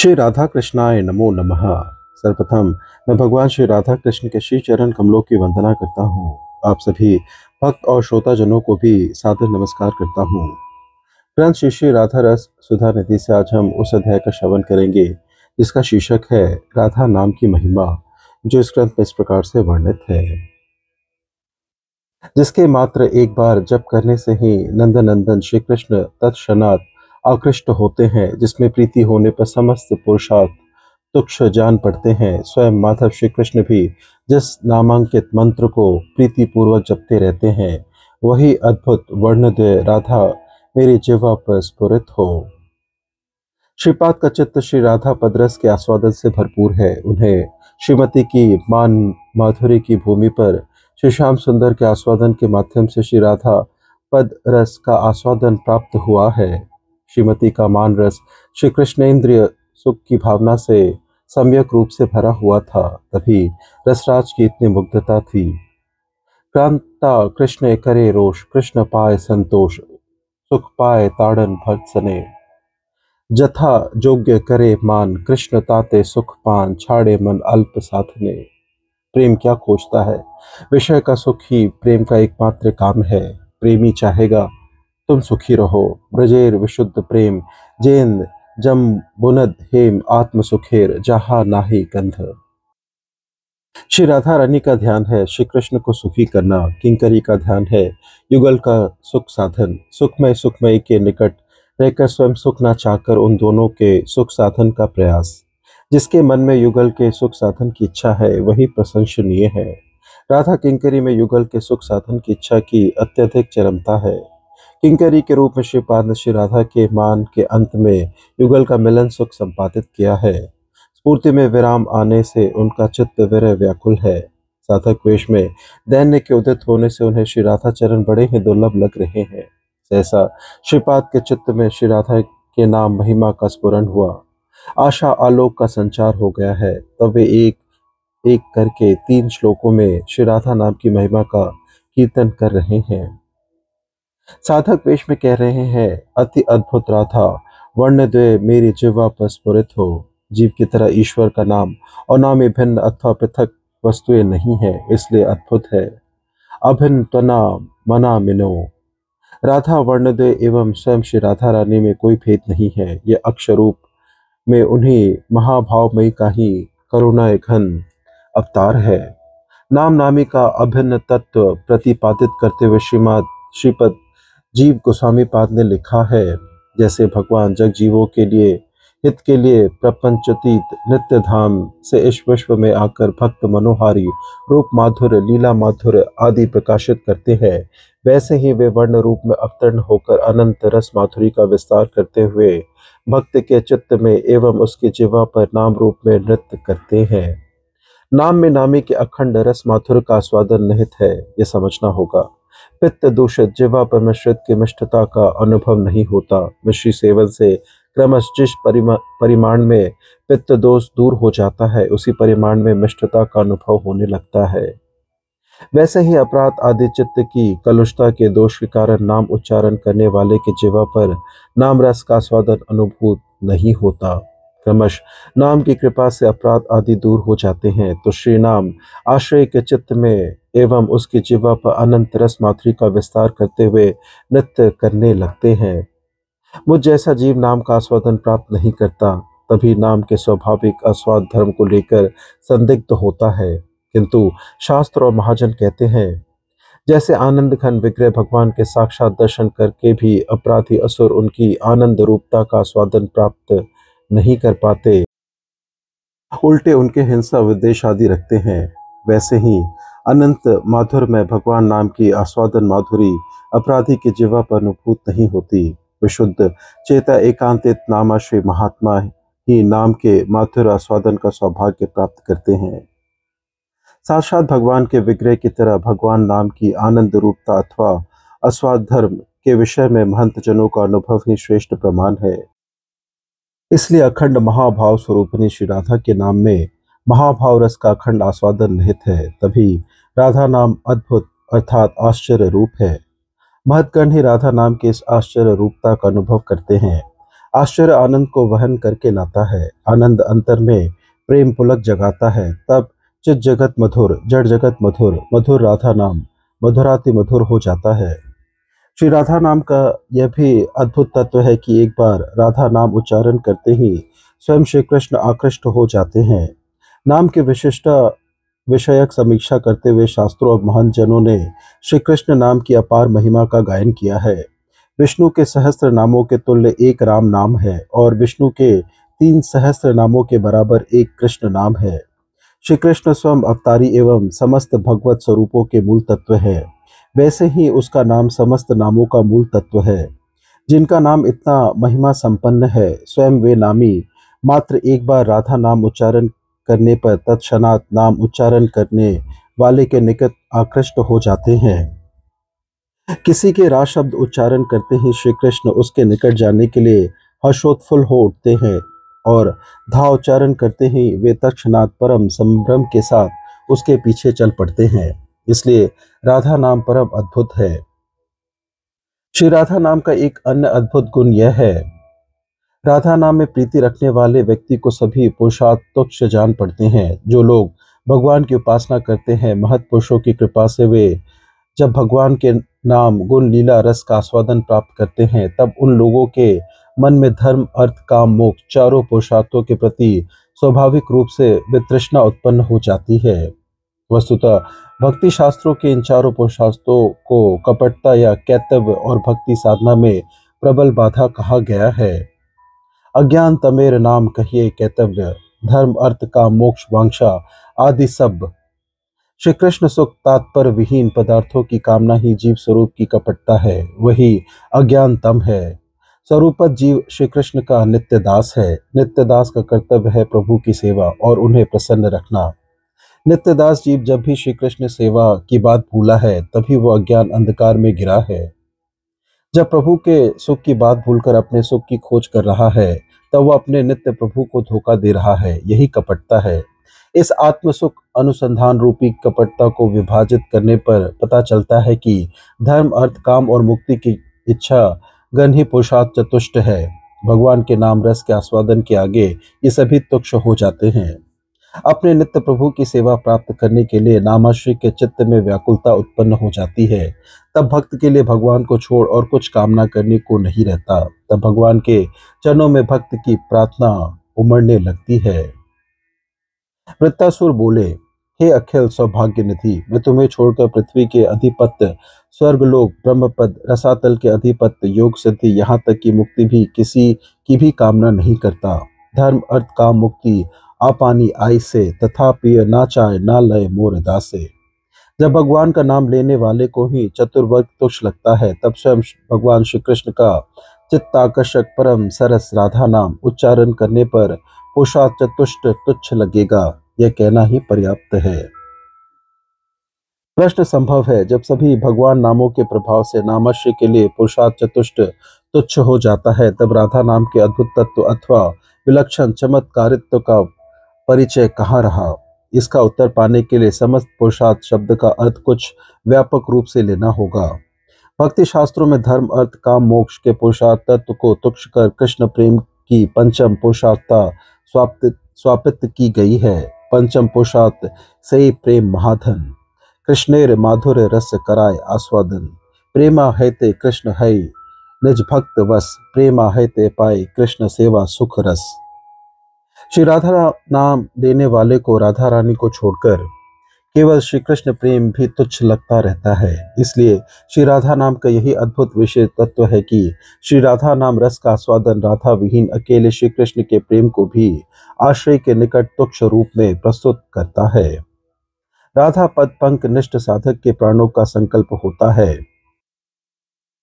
श्री राधा कृष्णाय नमो नमः। सर्वप्रथम मैं भगवान श्री राधा कृष्ण के श्री चरण कमलों की वंदना करता हूँ। आप सभी भक्त और श्रोताजनों को भी सादर नमस्कार करता हूँ। ग्रंथ श्री श्री राधा रस सुधा निधि से आज हम उस अध्याय का श्रवण करेंगे जिसका शीर्षक है राधा नाम की महिमा, जो इस ग्रंथ में इस प्रकार से वर्णित है। जिसके मात्र एक बार जप करने से ही नंदनंदन श्री कृष्ण तत्क्षणात आकृष्ट होते हैं, जिसमें प्रीति होने पर समस्त पुरुषार्थ तुक्ष जान पड़ते हैं। स्वयं माधव श्री कृष्ण भी जिस नामांकित मंत्र को प्रीति पूर्वक जपते रहते हैं, वही अद्भुत वर्णद्वय राधा मेरी जिह्वा पर स्फुरित हो। श्रीपाद का चित्त श्री राधा पदरस के आस्वादन से भरपूर है। उन्हें श्रीमती की मान माधुरी की भूमि पर श्री श्याम सुंदर के आस्वादन के माध्यम से श्री राधा पद रस का आस्वादन प्राप्त हुआ है। श्रीमती का मान रस श्री कृष्णेंद्रिय सुख की भावना से सम्यक रूप से भरा हुआ था, तभी रसराज की इतनी मुग्धता थी। क्रांता कृष्ण करे रोष, कृष्ण पाए संतोष, सुख पाए ताड़न भक्त सने। जथा जोग्य करे मान, कृष्ण ताते सुख पान, छाड़े मन अल्प साधने। प्रेम क्या खोजता है? विषय का सुख ही प्रेम का एकमात्र काम है। प्रेमी चाहेगा तुम सुखी रहो। ब्रजेर विशुद्ध प्रेम, जेन जम बुनद हेम, आत्म सुखेर जहा नाहि गंध। श्री राधा रानी का ध्यान है श्री कृष्ण को सुखी करना। किंकरी का ध्यान है युगल का सुख साधन। सुखमय के निकट रहकर स्वयं सुख ना चाहकर उन दोनों के सुख साधन का प्रयास। जिसके मन में युगल के सुख साधन की इच्छा है, वही प्रशंसनीय है। राधा किंकरी में युगल के सुख साधन की इच्छा की अत्यधिक चरमता है। किंकरी के रूप में श्रीपाद ने श्री राधा के मान के अंत में युगल का मिलन सुख संपादित किया है। स्फूर्ति में विराम आने से उनका चित्त विरह व्याकुल है। साधक वेश में दैन्य के उदित होने से उन्हें श्री राधा चरण बड़े ही दुर्लभ लग रहे हैं। सहसा श्रीपाद के चित्त में श्री राधा के नाम महिमा का स्फुरन हुआ। आशा आलोक का संचार हो गया है। तब वे एक एक करके 3 श्लोकों में श्री राधा नाम की महिमा का कीर्तन कर रहे हैं। साधक वेश में कह रहे हैं, अति अद्भुत राधा वर्णद्वय मेरी जिह्वा पर स्फुरित हो। जीव की तरह ईश्वर का नाम और नामी भिन्न अथवा पृथक वस्तुएं नहीं है, इसलिए अद्भुत है। अभिन्न त्वना मना मिनो। राधा वर्णद्वय एवं स्वयं श्री राधा रानी में कोई भेद नहीं है। यह अक्षर रूप में उन्हीं महाभावमयी का ही करुणा घन अवतार है। नाम नामी का अभिन्न तत्व प्रतिपादित करते हुए श्रीपद जीव गोस्वामी पाद ने लिखा है, जैसे भगवान जग जीवों के लिए हित के लिए प्रपंचतीत नित्य धाम से इस विश्व में आकर भक्त मनोहारी रूप माधुर्य लीला माधुर्य आदि प्रकाशित करते हैं, वैसे ही वे वर्ण रूप में अवतरण होकर अनंत रस माधुरी का विस्तार करते हुए भक्त के चित्त में एवं उसकी जिह्वा पर नाम रूप में नृत्य करते हैं। नाम में नामी के अखंड रस माधुर्य का आस्वादन निहित है, यह समझना होगा। पित्त दूषित जिह्वा पर मिश्रित की मिष्टता का अनुभव नहीं होता। मिश्री सेवन से क्रमश जिस परिमाण में पित्त दोष दूर हो जाता है, उसी परिमाण में मिष्टता का अनुभव होने लगता है। वैसे ही अपराध आदि चित्त की कलुषता के दोष के कारण नाम उच्चारण करने वाले के जिह्वा पर नाम रस का आस्वादन अनुभूत नहीं होता। क्रमश नाम की कृपा से अपराध आदि दूर हो जाते हैं, तो श्री नाम आश्रय के चित्त में एवं उसकी जिह्वा पर अनंत रस माधुरी का विस्तार करते हुए नृत्य करने लगते हैं। मुझ जैसा जीव नाम का आस्वादन प्राप्त नहीं करता, तभी नाम के स्वाभाविक आस्वाद धर्म को लेकर संदिग्ध होता है। किंतु शास्त्र और महाजन कहते हैं, जैसे आनंद घन विग्रह भगवान के साक्षात दर्शन करके भी अपराधी असुर उनकी आनंद रूपता का आस्वादन प्राप्त नहीं कर पाते, उल्टे उनके हिंसा विद्वेष आदि रखते हैं, वैसे ही अनंत माधुर्य में भगवान नाम की आस्वादन माधुरी अपराधी की जिह्वा पर अनुभूत नहीं होती। विशुद्ध चेता एकांतित नामाश्रय महात्मा ही नाम के माधुर्य आस्वादन का सौभाग्य प्राप्त करते हैं। साक्षात भगवान के विग्रह की तरह भगवान नाम की आनंद रूपता अथवा आस्वाद धर्म के विषय में महंत जनों का अनुभव ही श्रेष्ठ प्रमाण है। इसलिए अखंड महाभाव स्वरूपिणी श्री राधा के नाम में महाभाव रस का अखंड आस्वादन निहित है। तभी राधा नाम अद्भुत अर्थात आश्चर्य रूप है। महत्गण ही राधा नाम के इस आश्चर्य रूपता का अनुभव करते हैं। आश्चर्य आनंद को वहन करके लाता है। आनंद अंतर में प्रेम पुलक जगाता है। तब चित जगत मधुर, जड़ जगत मधुर, मधुर राधा नाम मधुराति मधुर हो जाता है। श्री राधा नाम का यह भी अद्भुत तत्व है कि एक बार राधा नाम उच्चारण करते ही स्वयं श्री कृष्ण आकृष्ट हो जाते हैं। नाम की विशिष्टता विषयक समीक्षा करते हुए शास्त्रों और महंत जनों ने श्री कृष्ण नाम की अपार महिमा का गायन किया है। विष्णु के सहस्त्र नामों के तुल्य एक राम नाम है और विष्णु के 3 सहस्त्र नामों के बराबर एक कृष्ण नाम है। श्री कृष्ण स्वयं अवतारी एवं समस्त भगवत स्वरूपों के मूल तत्व है। वैसे ही उसका नाम समस्त नामों का मूल तत्व है। जिनका नाम इतना महिमा संपन्न है, स्वयं वे नामी मात्र एक बार राधा नाम उच्चारण करने पर तत्क्षणात नाम उच्चारण करने वाले के निकट आकृष्ट हो जाते हैं। किसी के रा शब्द उच्चारण करते ही श्री कृष्ण उसके निकट जाने के लिए हर्षोत्फुल्ल हो उठते हैं और धा उच्चारण करते ही वे तत्क्षणात परम संभ्रम के साथ उसके पीछे चल पड़ते हैं। इसलिए राधा नाम परम अद्भुत है। श्री राधा नाम का एक अन्य अद्भुत गुण यह है, राधा नाम में प्रीति रखने वाले व्यक्ति को सभी पुरुषार्थ तुच्छ जान पड़ते हैं। जो लोग भगवान की उपासना करते हैं, महत पुरुषों की कृपा से वे जब भगवान के नाम गुण लीला रस का आस्वादन प्राप्त करते हैं, तब उन लोगों के मन में धर्म अर्थ काम मोक्ष चारों पुरुषार्थों के प्रति स्वाभाविक रूप से वितृष्णा उत्पन्न हो जाती है। वस्तुतः भक्ति शास्त्रों के इन चारों पुरुषार्थों को कपटता या कैतव्य और भक्ति साधना में प्रबल बाधा कहा गया है। अज्ञान तमेर नाम कहिए कैतव्य, धर्म अर्थ काम मोक्ष वांछा आदि सब श्री कृष्ण सुख तात्पर्य विहीन पदार्थों की कामना ही जीव स्वरूप की कपटता है, वही अज्ञान तम है। स्वरूपत जीव श्री कृष्ण का नित्य दास है। नित्य दास का कर्तव्य है प्रभु की सेवा और उन्हें प्रसन्न रखना। नित्य दास जीव जब भी श्री कृष्ण सेवा की बात भूला है, तभी वो अज्ञान अंधकार में गिरा है। जब प्रभु के सुख की बात भूलकर अपने सुख की खोज कर रहा है, तब वह अपने नित्य प्रभु को धोखा दे रहा है। यही कपटता है। इस आत्म सुख अनुसंधान रूपी कपटता को विभाजित करने पर पता चलता है कि धर्म अर्थ काम और मुक्ति की इच्छा गण ही पुरुषार्थ चतुष्ट है। भगवान के नाम रस के आस्वादन के आगे ये सभी तुच्छ हो जाते हैं। अपने नित्य प्रभु की सेवा प्राप्त करने के लिए नामाश्रय के चित्त में व्याकुलता उत्पन्न हो जाती है। तब भक्त के लिए भगवान को छोड़ और कुछ कामना करने को नहीं रहता। तब भगवान के चरणों में भक्त की प्रार्थना उमड़ने लगती है। वृत्तासुर बोले, हे अखिल सौभाग्य निधि, मैं तुम्हें छोड़कर पृथ्वी के अधिपत्य, स्वर्गलोक, ब्रह्मपद, रसातल के अधिपत्य, योग सिद्धि, यहाँ तक की मुक्ति भी किसी की भी कामना नहीं करता। धर्म अर्थ काम मुक्ति आपानी आई से, तथापि ना चाहे ना लय मोर दासे। जब भगवान का नाम लेने वाले को ही चतुर्वर्ग तुच्छ लगता है, तब स्वयं भगवान श्री कृष्ण का चित्ताकर्षक परम सरस राधा नाम उच्चारण करने पर पुरुषार्थ चतुष्ट तुच्छ लगेगा, यह कहना ही पर्याप्त है। प्रश्न संभव है, जब सभी भगवान नामों के प्रभाव से नामाश्रय के लिए पुरुषार्थ चतुष्ट तुच्छ हो जाता है, तब राधा नाम के अद्भुत तत्व अथवा विलक्षण चमत्कारित्व का परिचय कहाँ रहा। इसका उत्तर पाने के लिए समस्त पुरुषार्थ शब्द का अर्थ कुछ व्यापक रूप से लेना होगा। भक्ति शास्त्रों में धर्म अर्थ काम मोक्ष के पुरुषार्थ तत्व को तुच्छ कर कृष्ण प्रेम की पंचम पुरुषार्थता स्वापित की गई है। पंचम पुरुषार्थ सही प्रेम महाधन, कृष्णेर माधुर्य रस कराय आस्वादन, प्रेमा है ते कृष्ण है निज भक्त वस, प्रेमा है ते पाए कृष्ण सेवा सुख रस। श्री राधा नाम लेने वाले को राधा रानी को छोड़कर केवल श्री कृष्ण प्रेम भी तुच्छ लगता रहता है। इसलिए श्री राधा नाम का यही अद्भुत विशेष तत्व है कि श्री राधा नाम रस का आस्वादन राधा विहीन अकेले श्री कृष्ण के प्रेम को भी आश्रय के निकट तुच्छ रूप में प्रस्तुत करता है। राधा पद पंक निष्ठ साधक के प्राणों का संकल्प होता है,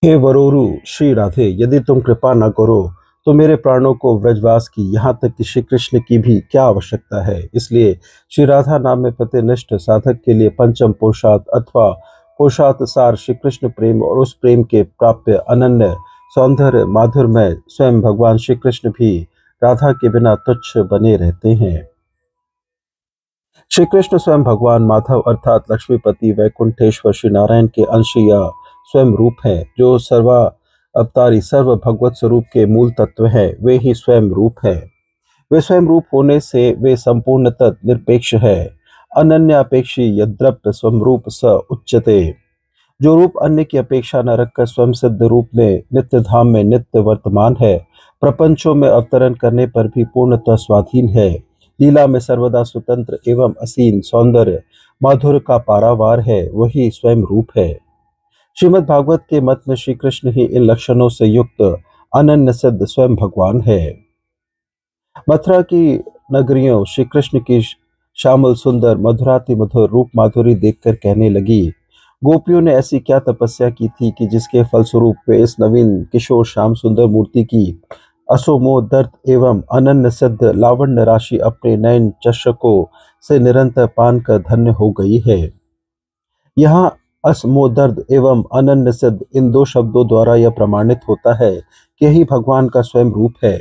हे वरोरु श्री राधे, यदि तुम कृपा न करो तो मेरे प्राणों को व्रजवास की, यहाँ तक कि श्री कृष्ण की भी क्या आवश्यकता है। इसलिए श्री राधा नाम में प्रतिनिष्ठ साधक के लिए पंचम पुरुषार्थ अथवा पुरुषार्थ सार श्री कृष्ण प्रेम और उस प्रेम के प्राप्य अनन्य सौंदर्य माधुर्यमय स्वयं भगवान श्री कृष्ण भी राधा के बिना तुच्छ बने रहते हैं। श्री कृष्ण स्वयं भगवान माधव अर्थात लक्ष्मीपति वैकुंठेश्वर श्री नारायण के अंश या स्वयं रूप है, जो सर्वा अवतारी सर्व भगवत स्वरूप के मूल तत्व है, वे ही स्वयं रूप है। वे स्वयं रूप होने से वे संपूर्णतः निरपेक्ष है। अनन्यापेक्षी यद्रप्य स्वरूप स उच्यते। जो रूप अन्य की अपेक्षा न रखकर स्वयं सिद्ध रूप में नित्य धाम में नित्य वर्तमान है, प्रपंचों में अवतरण करने पर भी पूर्णतः स्वाधीन है, लीला में सर्वदा स्वतंत्र एवं असीम सौंदर्य माधुर्य का पारावार है, वही स्वयं रूप है। श्रीमद् भागवत के मत में श्री कृष्ण ही इन लक्षणों से युक्त अनन्य सिद्ध स्वयं भगवान है। मथुरा की नगरियों श्री कृष्ण की श्यामल सुंदर मधुराति मधुर रूप माधुरी देखकर कहने लगी, गोपियों ने ऐसी क्या तपस्या की थी कि जिसके फलस्वरूप वे इस नवीन किशोर श्याम सुंदर मूर्ति की असोमोह दर्द एवं अनन्य सिद्ध लावण्य राशि अपने नयन चषकों से निरंतर पान कर धन्य हो गई है। यहाँ असमोह दर्द एवं अनन्य सिद्ध इन दो शब्दों द्वारा यह प्रमाणित होता है कि यही भगवान का स्वयं रूप है।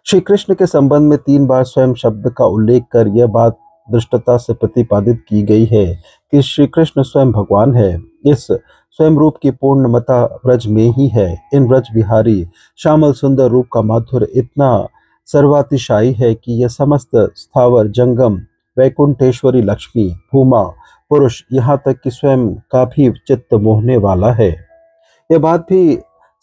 श्री कृष्ण के संबंध में 3 बार स्वयं शब्द का उल्लेख कर यह बात दृष्टता से प्रतिपादित की गई है कि श्री कृष्ण स्वयं भगवान है। इस स्वयं रूप की पूर्णमता व्रज में ही है। इन व्रज विहारी श्यामल सुंदर रूप का माधुर्य इतना सर्वातिशायी है कि यह समस्त स्थावर जंगम वैकुंठेश्वरी लक्ष्मी भूमा पुरुष यहाँ तक कि स्वयं का भी चित्त मोहने वाला है। यह बात भी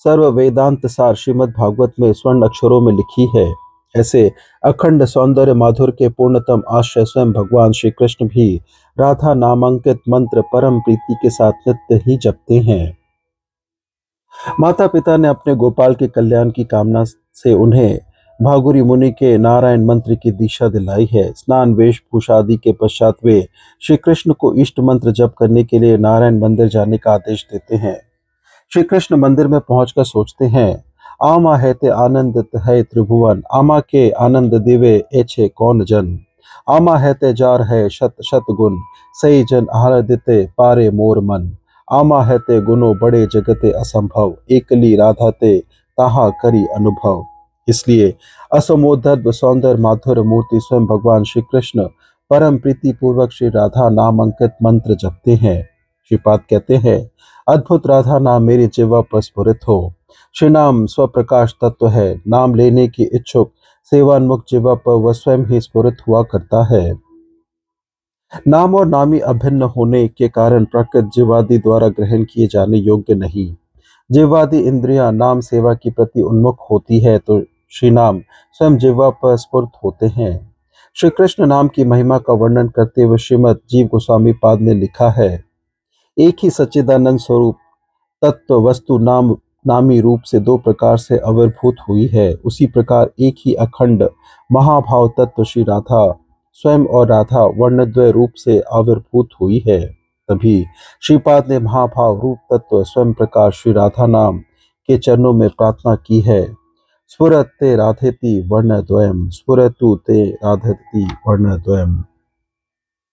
सर्व वेदांत सार श्रीमद् भागवत में स्वर्ण अक्षरों में लिखी है। ऐसे अखंड सौंदर्य माधुर्य के पूर्णतम आश्रय स्वयं भगवान श्री कृष्ण भी राधा नामांकित मंत्र परम प्रीति के साथ नित्य ही जपते हैं। माता पिता ने अपने गोपाल के कल्याण की कामना से उन्हें भागुरी मुनि के नारायण मंत्र की दीक्षा दिलाई है। स्नान वेशभूषा आदि के पश्चात वे श्री कृष्ण को इष्ट मंत्र जप करने के लिए नारायण मंदिर जाने का आदेश देते हैं। श्री कृष्ण मंदिर में पहुंचकर सोचते हैं, आमा है ते आनंदित है त्रिभुवन, आमा के आनंद दिवे एछे कौन जन, आमा है ते जार है शत शत गुण, सही जन आराधिते पारे मोर मन, आमा है ते गुनो बड़े जगते असंभव, एकली राधा ते ताहा करी अनुभव। इसलिए असमोदर्भ सौंदर्य माधुर्य मूर्ति स्वयं भगवान श्री कृष्ण परम प्रीति पूर्वक श्री राधा नाम अंकित मंत्र जपते हैं। श्रीपाद कहते हैं, अद्भुत राधा नाम मेरी जिह्वा पर स्फुरित हो। श्री नाम स्वप्रकाश तत्व है, नाम लेने की इच्छुक सेवान्मुख जिह्वा पर वह स्वयं ही स्फुरित हुआ करता है। नाम और नामी अभिन्न होने के कारण प्रकृत जिह्वादि द्वारा ग्रहण किए जाने योग्य नहीं। जिह्वादि इंद्रियां नाम सेवा की प्रति उन्मुख होती है तो श्री नाम स्वयं जिह्वा पर स्फुरित होते हैं। श्री कृष्ण नाम की महिमा का वर्णन करते हुए श्रीमद् जीव गोस्वामी पाद ने लिखा है, एक ही सच्चिदानंद स्वरूप तत्व वस्तु नामी रूप से 2 प्रकार से आविर्भूत हुई है, उसी प्रकार एक ही अखंड महाभाव तत्व श्री राधा स्वयं और राधा वर्णद्वय रूप से आविर्भूत हुई है। तभी श्रीपाद ने महाभाव रूप तत्व स्वयं प्रकाश श्री राधा नाम के चरणों में प्रार्थना की है, स्फुरत ते राधेति वर्णद्वयम्, स्फुरतु ते राधेति वर्णद्वयम्।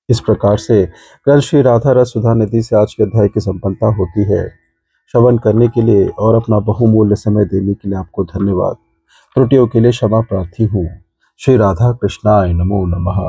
इस प्रकार से ग्रंथ श्री राधा रस सुधा निधि से आज के अध्याय की संपन्नता होती है। श्रवण करने के लिए और अपना बहुमूल्य समय देने के लिए आपको धन्यवाद। त्रुटियों के लिए क्षमा प्रार्थी हूँ। श्री राधा कृष्णाय नमो नमः।